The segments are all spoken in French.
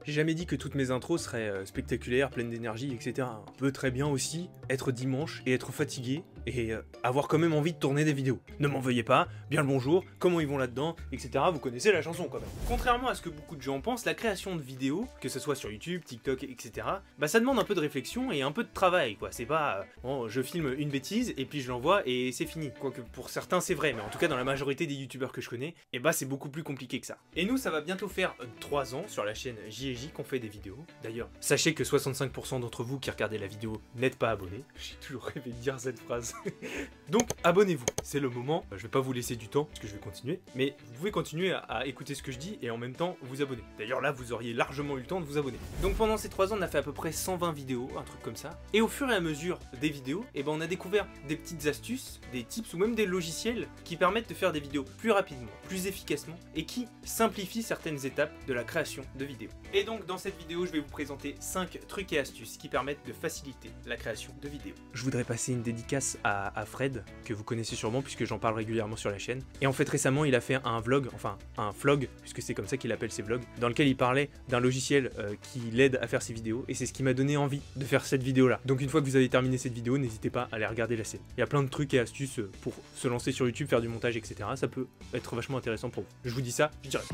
J'ai jamais dit que toutes mes intros seraient spectaculaires, pleines d'énergie, etc. On peut très bien aussi être dimanche et être fatigué et avoir quand même envie de tourner des vidéos. Ne m'en veuillez pas, bien le bonjour, comment ils vont là-dedans, etc. Vous connaissez la chanson quand même. Contrairement à ce que beaucoup de gens pensent, la création de vidéos, que ce soit sur YouTube, TikTok, etc., bah ça demande un peu de réflexion et un peu de travail, quoi. C'est pas, bon, je filme une bêtise et puis je l'envoie et c'est fini. Quoique pour certains c'est vrai, mais en tout cas dans la majorité des youtubeurs que je connais, et bah c'est beaucoup plus compliqué que ça. Et nous, ça va bientôt faire 3 ans sur la chaîne J&J qu'on fait des vidéos. D'ailleurs, sachez que 65% d'entre vous qui regardez la vidéo n'êtes pas abonnés. J'ai toujours rêvé de dire cette phrase. Donc abonnez-vous, c'est le moment. Je vais pas vous laisser du temps parce que je vais continuer, mais vous pouvez continuer à écouter ce que je dis et en même temps vous abonner. D'ailleurs là, vous auriez largement eu le temps de vous abonner. Donc pendant ces 3 ans, on a fait à peu près 120 vidéos, un truc comme ça. Et au fur et à mesure des vidéos, et ben on a découvert des petites astuces, des tips ou même des logiciels qui permettent de faire des vidéos plus rapidement, plus efficacement et qui simplifient certaines étapes de la création de vidéos. Et donc dans cette vidéo, je vais vous présenter 5 trucs et astuces qui permettent de faciliter la création de vidéos. Je voudrais passer une dédicace à Fred, que vous connaissez sûrement puisque j'en parle régulièrement sur la chaîne. Et en fait récemment, il a fait un vlog, enfin un vlog, puisque c'est comme ça qu'il appelle ses vlogs, dans lequel il parlait d'un logiciel qui l'aide à faire ses vidéos. Et c'est ce qui m'a donné envie de faire cette vidéo là. Donc une fois que vous avez terminé cette vidéo, n'hésitez pas à aller regarder la scène. Il y a plein de trucs et astuces pour se lancer sur YouTube, faire du montage, etc. Ça peut être vachement intéressant pour vous. Je vous dis ça, je dirais.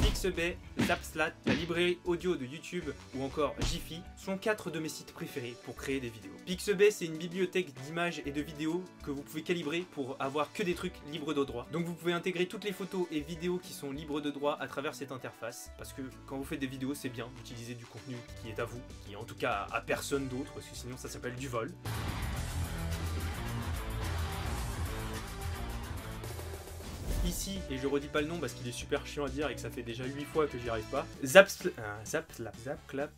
Pixabay, Zapsplat, la librairie audio de YouTube ou encore Giphy sont 4 de mes sites préférés pour créer des vidéos. Pixabay, c'est une bibliothèque d'images et de vidéos que vous pouvez calibrer pour avoir que des trucs libres de droit. Donc vous pouvez intégrer toutes les photos et vidéos qui sont libres de droit à travers cette interface, parce que quand vous faites des vidéos, c'est bien d'utiliser du contenu qui est à vous, qui est en tout cas à personne d'autre, parce que sinon ça s'appelle du vol. Ici, et je redis pas le nom parce qu'il est super chiant à dire et que ça fait déjà 8 fois que j'y arrive pas. Zapsplat, Zapsplat,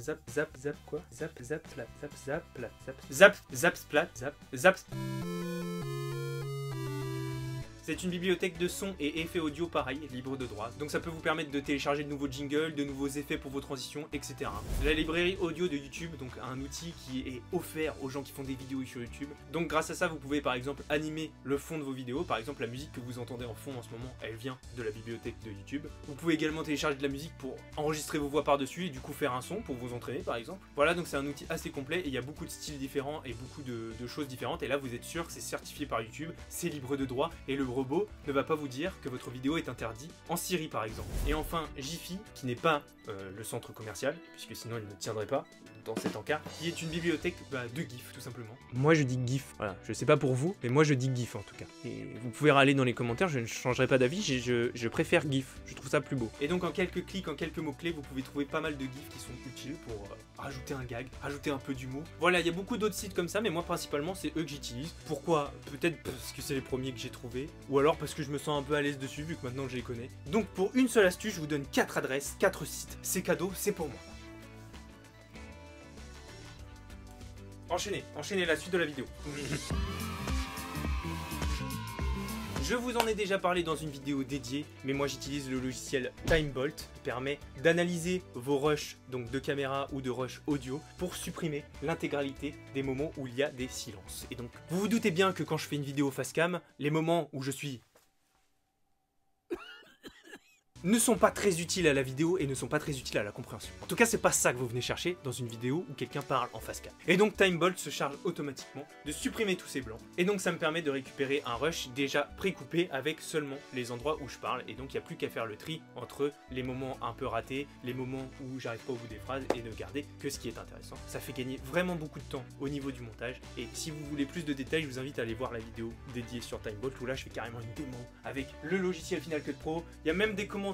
c'est une bibliothèque de sons et effets audio pareil, libre de droit. Donc ça peut vous permettre de télécharger de nouveaux jingles, de nouveaux effets pour vos transitions, etc. La librairie audio de YouTube, donc un outil qui est offert aux gens qui font des vidéos sur YouTube. Donc grâce à ça, vous pouvez par exemple animer le fond de vos vidéos. Par exemple, la musique que vous entendez en fond en ce moment, elle vient de la bibliothèque de YouTube. Vous pouvez également télécharger de la musique pour enregistrer vos voix par-dessus et du coup faire un son pour vous entraîner par exemple. Voilà, donc c'est un outil assez complet et il y a beaucoup de styles différents et beaucoup de choses différentes. Et là, vous êtes sûr que c'est certifié par YouTube, c'est libre de droit et le robot ne va pas vous dire que votre vidéo est interdite en Syrie par exemple. Et enfin Giphy, qui n'est pas le centre commercial, puisque sinon il ne tiendrait pas dans cet encart, qui est une bibliothèque de GIF tout simplement. Moi je dis GIF, voilà, je sais pas pour vous, mais moi je dis GIF en tout cas. Et vous pouvez râler dans les commentaires, je ne changerai pas d'avis, je préfère GIF, je trouve ça plus beau. Et donc en quelques clics, en quelques mots-clés, vous pouvez trouver pas mal de GIFs qui sont utiles pour rajouter un gag, rajouter un peu d'humour. Voilà, il y a beaucoup d'autres sites comme ça, mais moi principalement c'est eux que j'utilise. Pourquoi? Peut-être parce que c'est les premiers que j'ai trouvés, ou alors parce que je me sens un peu à l'aise dessus vu que maintenant je les connais. Donc pour une seule astuce, je vous donne 4 adresses, 4 sites, c'est cadeau, c'est pour moi. Enchaînez la suite de la vidéo. Je vous en ai déjà parlé dans une vidéo dédiée, mais moi j'utilise le logiciel TimeBolt qui permet d'analyser vos rushs donc de caméra ou de rush audio pour supprimer l'intégralité des moments où il y a des silences. Et donc vous vous doutez bien que quand je fais une vidéo face cam, les moments où je suis ne sont pas très utiles à la vidéo et ne sont pas très utiles à la compréhension. En tout cas, c'est pas ça que vous venez chercher dans une vidéo où quelqu'un parle en face cam. Et donc TimeBolt se charge automatiquement de supprimer tous ces blancs. Et donc ça me permet de récupérer un rush déjà pré-coupé avec seulement les endroits où je parle. Et donc il n'y a plus qu'à faire le tri entre les moments un peu ratés, les moments où j'arrive pas au bout des phrases et ne garder que ce qui est intéressant. Ça fait gagner vraiment beaucoup de temps au niveau du montage. Et si vous voulez plus de détails, je vous invite à aller voir la vidéo dédiée sur TimeBolt où là je fais carrément une démo avec le logiciel Final Cut Pro. Il y a même des commentaires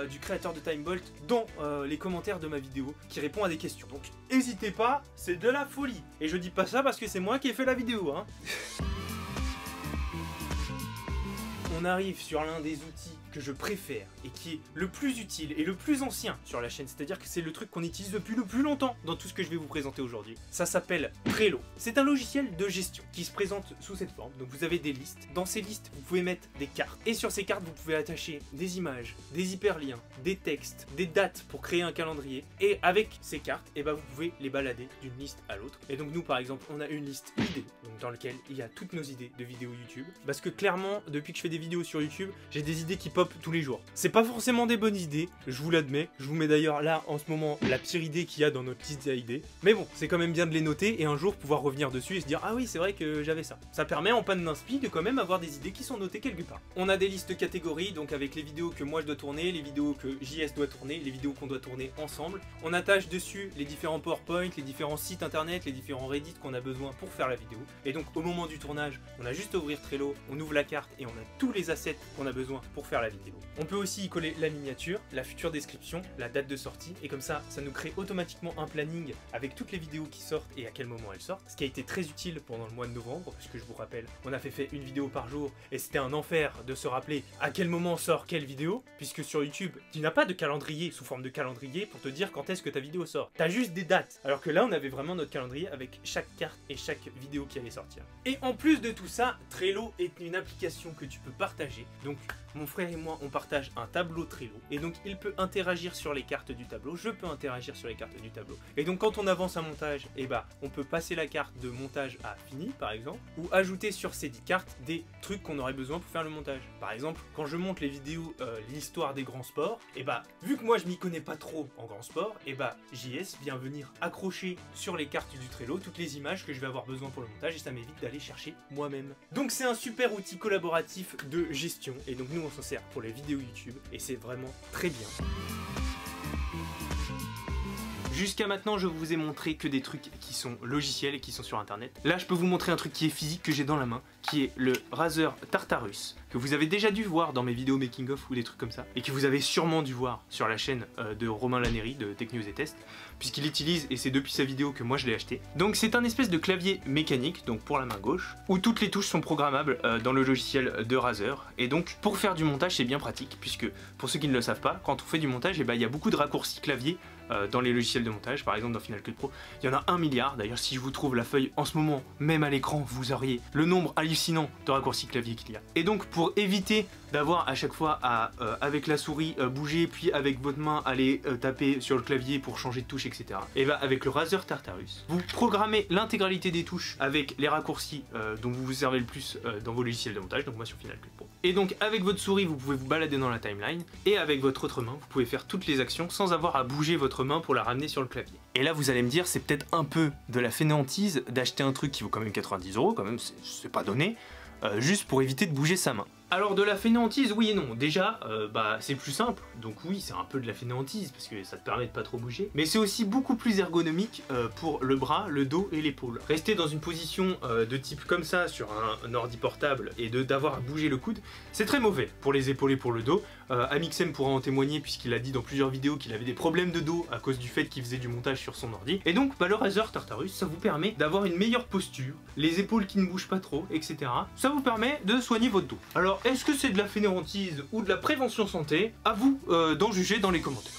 du créateur de TimeBolt dans les commentaires de ma vidéo qui répond à des questions. Donc n'hésitez pas, c'est de la folie. Et je dis pas ça parce que c'est moi qui ai fait la vidéo, hein. On arrive sur l'un des outils que je préfère et qui est le plus utile et le plus ancien sur la chaîne, c'est-à-dire que c'est le truc qu'on utilise depuis le plus longtemps dans tout ce que je vais vous présenter aujourd'hui. Ça s'appelle Trello. C'est un logiciel de gestion qui se présente sous cette forme. Donc vous avez des listes. Dans ces listes, vous pouvez mettre des cartes. Et sur ces cartes, vous pouvez attacher des images, des hyperliens, des textes, des dates pour créer un calendrier. Et avec ces cartes, vous pouvez les balader d'une liste à l'autre. Et donc nous, par exemple, on a une liste idées, donc dans laquelle il y a toutes nos idées de vidéos YouTube. Parce que clairement, depuis que je fais des vidéos sur YouTube, j'ai des idées qui pop tous les jours. C'est pas forcément des bonnes idées, je vous l'admets. Je vous mets d'ailleurs là en ce moment la pire idée qu'il y a dans notre liste d'idées. Mais bon, c'est quand même bien de les noter et un jour pouvoir revenir dessus et se dire ah oui c'est vrai que j'avais ça. Ça permet en panne d'inspi de quand même avoir des idées qui sont notées quelque part. On a des listes catégories, donc avec les vidéos que moi je dois tourner, les vidéos que JS doit tourner, les vidéos qu'on doit tourner ensemble. On attache dessus les différents PowerPoint, les différents sites internet, les différents Reddit qu'on a besoin pour faire la vidéo. Et donc au moment du tournage, on a juste à ouvrir Trello, on ouvre la carte et on a tous les assets qu'on a besoin pour faire la vidéo. On peut aussi y coller la miniature, la future description, la date de sortie, et comme ça nous crée automatiquement un planning avec toutes les vidéos qui sortent et à quel moment elles sortent, ce qui a été très utile pendant le mois de novembre, puisque je vous rappelle, on a fait une vidéo par jour, et c'était un enfer de se rappeler à quel moment sort quelle vidéo, puisque sur YouTube, tu n'as pas de calendrier sous forme de calendrier pour te dire quand est-ce que ta vidéo sort. T'as juste des dates, alors que là on avait vraiment notre calendrier avec chaque carte et chaque vidéo qui allait sortir. Et en plus de tout ça, Trello est une application que tu peux partager, donc mon frère et moi on partage un tableau Trello, et donc il peut interagir sur les cartes du tableau, je peux interagir sur les cartes du tableau, et donc quand on avance un montage, et bah on peut passer la carte de montage à fini par exemple, ou ajouter sur ces 10 cartes des trucs qu'on aurait besoin pour faire le montage. Par exemple, quand je monte les vidéos l'histoire des grands sports, et bah vu que moi je m'y connais pas trop en grand sport, et bah JS vient venir accrocher sur les cartes du Trello toutes les images que je vais avoir besoin pour le montage, et ça m'évite d'aller chercher moi-même. Donc c'est un super outil collaboratif de gestion, et donc nous on s'en sert pour les vidéos YouTube, et c'est vraiment très bien. Jusqu'à maintenant, je vous ai montré que des trucs qui sont logiciels et qui sont sur internet. Là, je peux vous montrer un truc qui est physique que j'ai dans la main, qui est le Razer Tartarus, que vous avez déjà dû voir dans mes vidéos making of ou des trucs comme ça, et que vous avez sûrement dû voir sur la chaîne de Romain Laneri de Tech News et Test, puisqu'il l'utilise et c'est depuis sa vidéo que moi je l'ai acheté. Donc c'est un espèce de clavier mécanique, donc pour la main gauche, où toutes les touches sont programmables dans le logiciel de Razer, et donc pour faire du montage c'est bien pratique, puisque pour ceux qui ne le savent pas, quand on fait du montage, il y a beaucoup de raccourcis clavier dans les logiciels de montage. Par exemple dans Final Cut Pro, il y en a 1 milliard. D'ailleurs si je vous trouve la feuille en ce moment, même à l'écran, vous auriez le nombre hallucinant de raccourcis clavier qu'il y a. Et donc pour éviter d'avoir à chaque fois à, avec la souris, bouger, puis avec votre main aller taper sur le clavier pour changer de touche, etc. Et bah avec le Razer Tartarus, vous programmez l'intégralité des touches avec les raccourcis dont vous vous servez le plus dans vos logiciels de montage, donc moi sur Final Cut Pro. Et donc avec votre souris, vous pouvez vous balader dans la timeline, et avec votre autre main, vous pouvez faire toutes les actions sans avoir à bouger votre main pour la ramener sur le clavier. Et là vous allez me dire, c'est peut-être un peu de la fainéantise d'acheter un truc qui vaut quand même 90 €, quand même c'est pas donné, juste pour éviter de bouger sa main. Alors de la fainéantise, oui et non. Déjà, c'est plus simple, donc oui, c'est un peu de la fainéantise, parce que ça te permet de pas trop bouger. Mais c'est aussi beaucoup plus ergonomique pour le bras, le dos et l'épaule. Rester dans une position de type comme ça sur un ordi portable et d'avoir à bouger le coude, c'est très mauvais pour les épaules et pour le dos. Amixem pourra en témoigner puisqu'il a dit dans plusieurs vidéos qu'il avait des problèmes de dos à cause du fait qu'il faisait du montage sur son ordi. Et donc le Razer Tartarus, ça vous permet d'avoir une meilleure posture, les épaules qui ne bougent pas trop, etc. Ça vous permet de soigner votre dos. Alors est-ce que c'est de la fainéantise ou de la prévention santé? À vous d'en juger dans les commentaires.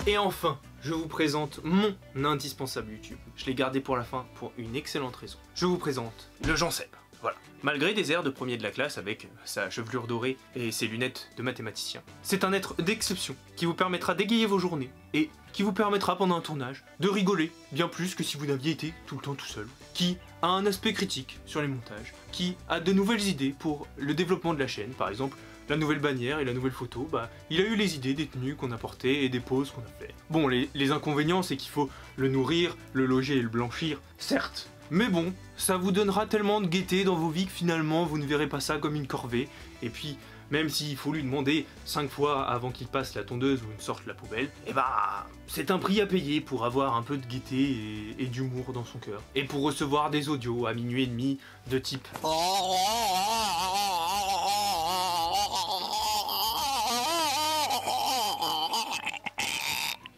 Et enfin, je vous présente mon indispensable YouTube. Je l'ai gardé pour la fin pour une excellente raison. Je vous présente le Jean Seb. Voilà. Malgré des airs de premier de la classe avec sa chevelure dorée et ses lunettes de mathématicien, c'est un être d'exception qui vous permettra d'égayer vos journées et qui vous permettra pendant un tournage de rigoler bien plus que si vous n'aviez été tout le temps tout seul, qui a un aspect critique sur les montages, qui a de nouvelles idées pour le développement de la chaîne, par exemple la nouvelle bannière et la nouvelle photo, il a eu les idées des tenues qu'on a portées et des poses qu'on a fait. Bon, les inconvénients c'est qu'il faut le nourrir, le loger et le blanchir, certes, mais bon, ça vous donnera tellement de gaieté dans vos vies que finalement vous ne verrez pas ça comme une corvée. Et puis, même s'il faut lui demander 5 fois avant qu'il passe la tondeuse ou une sorte la poubelle, c'est un prix à payer pour avoir un peu de gaieté et d'humour dans son cœur. Et pour recevoir des audios à minuit et demi de type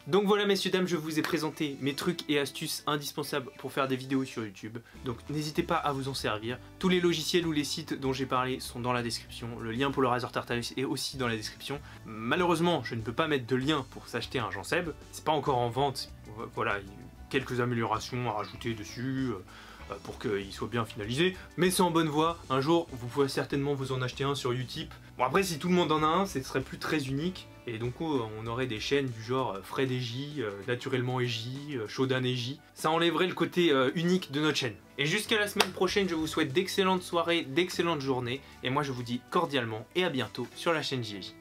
Donc voilà messieurs dames, je vous ai présenté mes trucs et astuces indispensables pour faire des vidéos sur YouTube. Donc n'hésitez pas à vous en servir. Tous les logiciels ou les sites dont j'ai parlé sont dans la description. Le lien pour le Razer Tartarus est aussi dans la description. Malheureusement, je ne peux pas mettre de lien pour s'acheter un Jean Seb. C'est pas encore en vente. Voilà, quelques améliorations à rajouter dessus pour qu'il soit bien finalisé, mais c'est en bonne voie. Un jour vous pourrez certainement vous en acheter un sur Utip. Bon après si tout le monde en a un, ce serait plus très unique, et donc on aurait des chaînes du genre Fred et J, Naturellement et J, Shodan et J. Ça enlèverait le côté unique de notre chaîne. Et jusqu'à la semaine prochaine, je vous souhaite d'excellentes soirées, d'excellentes journées, et moi je vous dis cordialement et à bientôt sur la chaîne JJ.